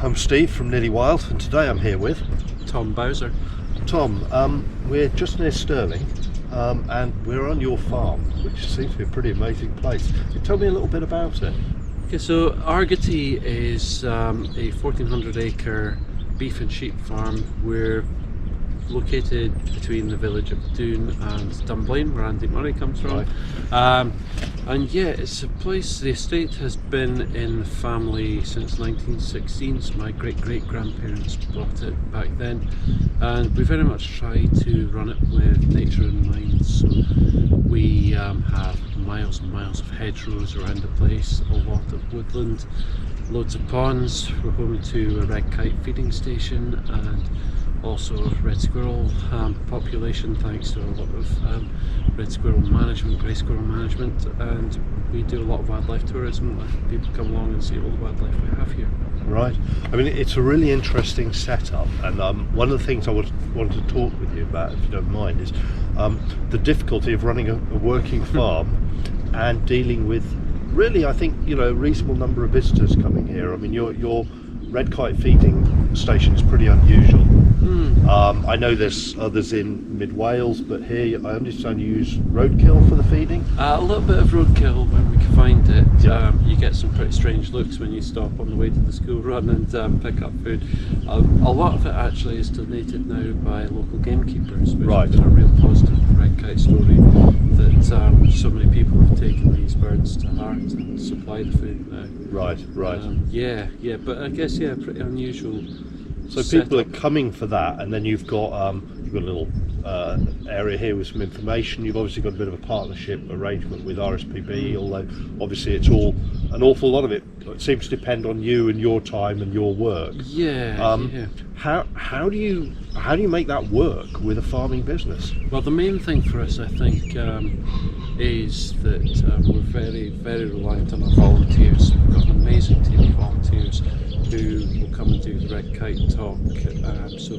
I'm Steve from Nearly Wild, and today I'm here with Tom Bowser. Tom. We're just near Stirling, and we're on your farm, which seems to be a pretty amazing place. Can you tell me a little bit about it? Okay, so Argaty is a 1,400 acre beef and sheep farm. We're located between the village of Doon and Dunblane, where Andy Murray comes from. Right. And yeah, it's a place, the estate has been in the family since 1916, so my great-great-grandparents bought it back then, and we very much try to run it with nature in mind. So we have miles and miles of hedgerows around the place, a lot of woodland, loads of ponds. We're home to a red kite feeding station and also red squirrel population, thanks to a lot of red squirrel management, grey squirrel management, and we do a lot of wildlife tourism. People come along and see all the wildlife we have here. Right. I mean, it's a really interesting setup, and one of the things I want to talk with you about, if you don't mind, is the difficulty of running a working farm and dealing with, really, I think, a reasonable number of visitors coming here. I mean, your red kite feeding station is pretty unusual. I know there's others in mid Wales, but here I understand you use roadkill for the feeding. A little bit of roadkill when we can find it. Yeah. You get some pretty strange looks when you stop on the way to the school run and pick up food. A lot of it actually is donated now by local gamekeepers, which Right. has been a real positive red kite story, that so many people have taken these birds to heart and supply the food now. Right. But I guess pretty unusual. So people are coming for that, and then you've got a little area here with some information. You've obviously got a bit of a partnership arrangement with RSPB, although obviously it's all, an awful lot of it seems to depend on you and your time and your work. Yeah. How do you make that work with a farming business? Well, the main thing for us, I think, is that we're very, very reliant on our volunteers. We've got an amazing team of volunteers who will come and do the red kite talk. So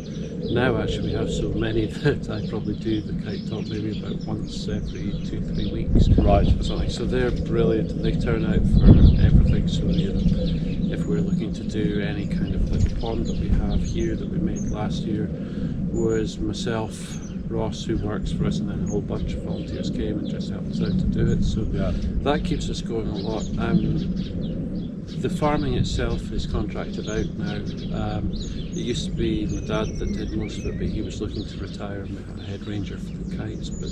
now actually we have so many that I probably do the kite talk maybe about once every 2-3 weeks. Right. Or something. So they're brilliant. They turn out for everything. So if we're looking to do any kind of like pond that we have here that we made last year, was myself, Ross, who works for us, and then a whole bunch of volunteers came and just helped us out to do it. So that keeps us going a lot. The farming itself is contracted out now. It used to be my dad that did most of it, but he was looking to retire and become a head ranger for the kites. But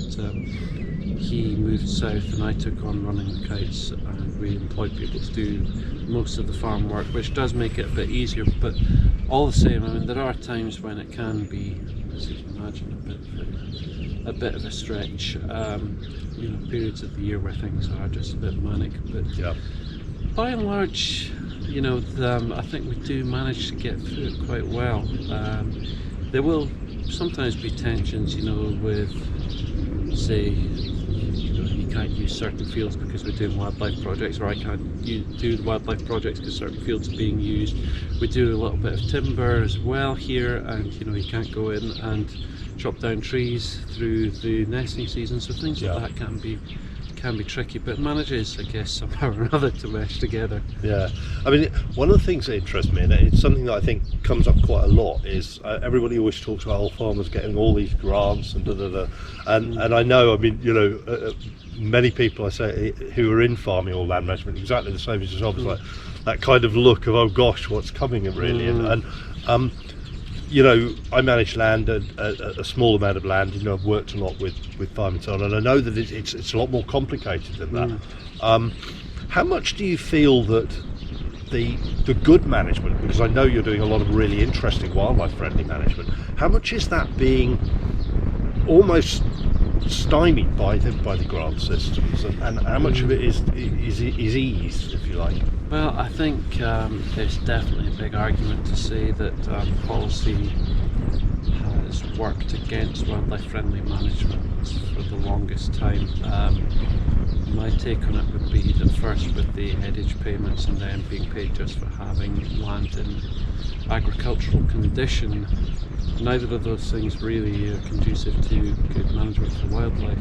he moved south, and I took on running the kites, and we employed people to do most of the farm work, which does make it a bit easier. But all the same, I mean, there are times when it can be, as you can imagine, a bit of a stretch. Periods of the year where things are just a bit manic. But by and large, I think we do manage to get through it quite well. There will sometimes be tensions, with, say, you can't use certain fields because we're doing wildlife projects, or I can't do the wildlife projects because certain fields are being used. We do a little bit of timber as well here, and you can't go in and chop down trees through the nesting season, so things like that can be tricky, but manages, I guess, somehow or another to mesh together. Yeah, I mean, one of the things that interests me, and it's something that I think comes up quite a lot, is everybody always talks about all farmers getting all these grants and and I know, I mean, many people I say who are in farming or land management exactly the same as yourself, like that kind of look of, oh gosh, what's coming, really. And I manage land, a small amount of land. I've worked a lot with farming and so on, and I know that it's a lot more complicated than that. How much do you feel that the good management, because I know you're doing a lot of really interesting wildlife friendly management, how much is that being almost stymied by the grant systems, and how much of it is eased, if you like? Well, I think there's definitely a big argument to say that policy has worked against wildlife friendly management for the longest time. My take on it would be that first with the headage payments and then being paid just for having land in agricultural condition, neither of those things really are conducive to good management for wildlife.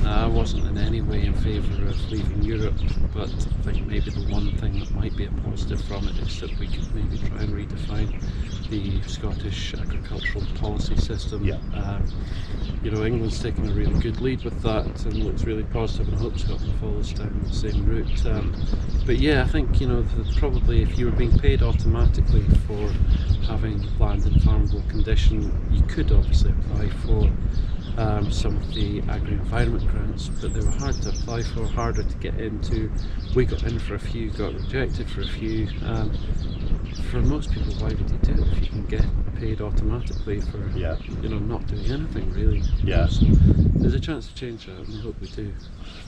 I wasn't in any way in favour of leaving Europe, but I think maybe the one thing that might be a positive from it is that we could maybe try and redefine the Scottish agricultural policy system. Yeah. You know, England's taken a really good lead with that and looks really positive, and I hope Scotland follows down the same route. But yeah, I think, you know, probably if you were being paid automatically for having land in farmable condition, you could obviously apply for some of the agri-environment grants, but they were hard to apply for, harder to get into. We got in for a few, got rejected for a few. For most people, why would you do it if you can get paid automatically for you know, not doing anything really? Yeah. So there's a chance to change that, and I hope we do.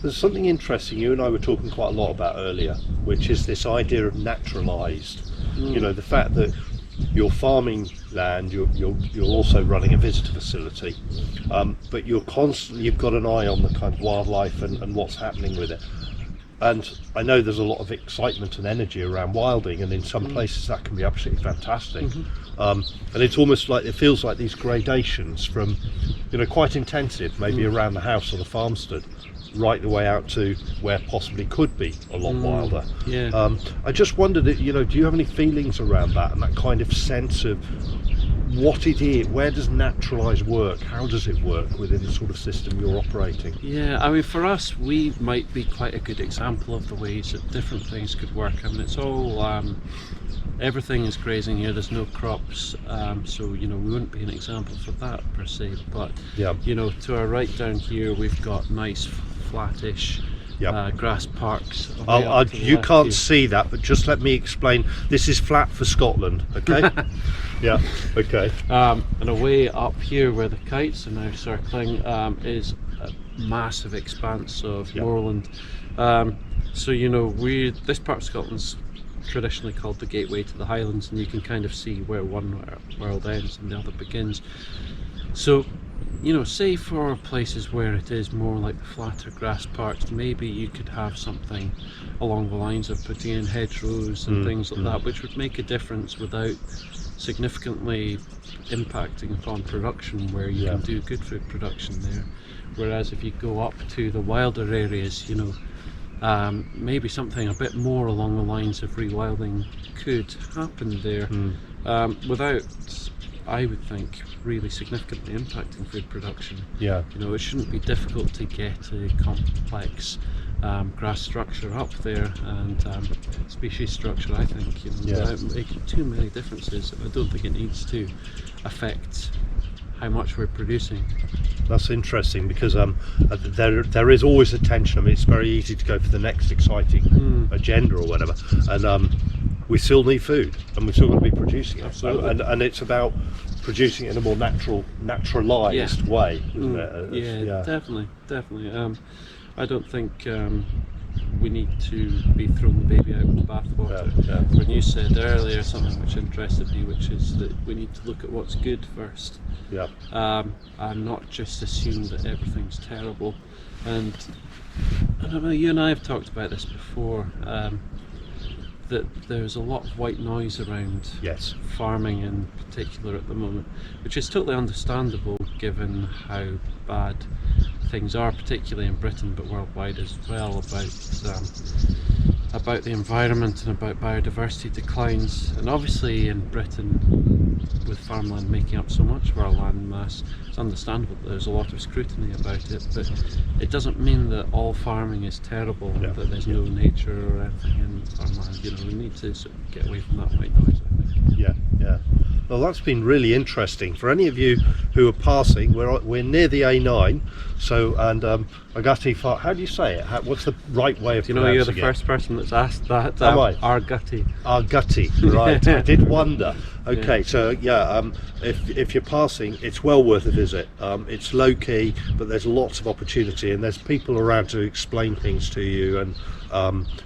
There's something interesting you and I were talking quite a lot about earlier, which is this idea of naturalised. You know, the fact that you're farming land, you're also running a visitor facility, but you've got an eye on the kind of wildlife and what's happening with it. And I know there's a lot of excitement and energy around wilding, and in some places that can be absolutely fantastic. And it's almost like, it feels like these gradations from, you know, quite intensive, maybe around the house or the farmstead, right the way out to where possibly could be a lot wilder. Yeah. I just wondered, you know, do you have any feelings around that and that kind of sense of what it is? Where does naturalised work? How does it work within the sort of system you're operating? Yeah, I mean, for us, we might be quite a good example of the ways that different things could work. I mean, it's all everything is grazing here. There's no crops, so you know, we wouldn't be an example for that per se. But you know, to our right down here, we've got nice flattish grass parks. You can't see that, but just let me explain. This is flat for Scotland, okay? Yeah, okay. And away up here where the kites are now circling is a massive expanse of moorland. So you know, this part of Scotland's traditionally called the gateway to the Highlands, and you can kind of see where one world ends and the other begins. So, you know, say for places where it is more like the flatter grass parks, maybe you could have something along the lines of putting in hedgerows and things like that, which would make a difference without significantly impacting upon production, where you can do good food production there. Whereas if you go up to the wilder areas, you know, maybe something a bit more along the lines of rewilding could happen there, without, I would think, really significantly impacting food production. You know, it shouldn't be difficult to get a complex grass structure up there, and species structure, I think, you know, without making too many differences. I don't think it needs to affect how much we're producing. That's interesting, because there is always a tension. I mean, it's very easy to go for the next exciting agenda or whatever, and we still need food, and we've still got to be producing it. Absolutely. And it's about producing it in a more naturalised way, isn't it? Definitely. I don't think we need to be throwing the baby out with the bathwater. When you said earlier something which interested me, which is that we need to look at what's good first. And not just assume that everything's terrible. And I don't know, you and I have talked about this before, that there's a lot of white noise around farming in particular at the moment, which is totally understandable given how bad things are, particularly in Britain but worldwide as well, about the environment and about biodiversity declines. And obviously in Britain, with farmland making up so much of our land mass, it's understandable that there's a lot of scrutiny about it, but it doesn't mean that all farming is terrible and that there's no nature or anything in farmland. You know, we need to sort of get away from that white noise, I think. Well, that's been really interesting. For any of you who are passing, we're near the A9, so, and Argaty, how do you say it? What's the right way of pronouncing it? You know, you're the first person that's asked that. Am I? Argaty. Argaty, right. I did wonder. Okay, so if you're passing, it's well worth a visit. It's low key, but there's lots of opportunity, and there's people around to explain things to you and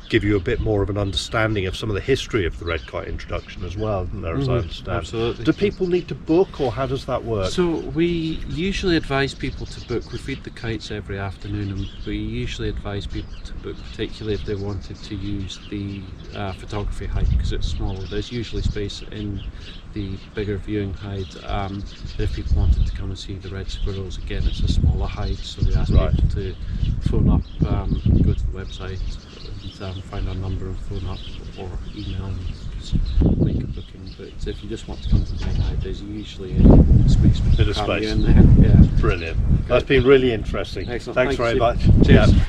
give you a bit more of an understanding of some of the history of the red kite introduction as well, isn't there, as I understand? Absolutely. Do people need to book, or how does that work? So So we usually advise people to book. We feed the kites every afternoon, and we usually advise people to book, particularly if they wanted to use the photography hide, because it's smaller. There's usually space in the bigger viewing hide. If people wanted to come and see the red squirrels, again, it's a smaller hide, so we ask Right. people to phone up, go to the website and find our number and phone up, or email and just make a booking. But if you just want to come to the main hide, there's usually a space Bit of cram you space. in there. Yeah. Brilliant. That's been really interesting. Excellent. Thanks very Thanks, much. Cheers. Yeah.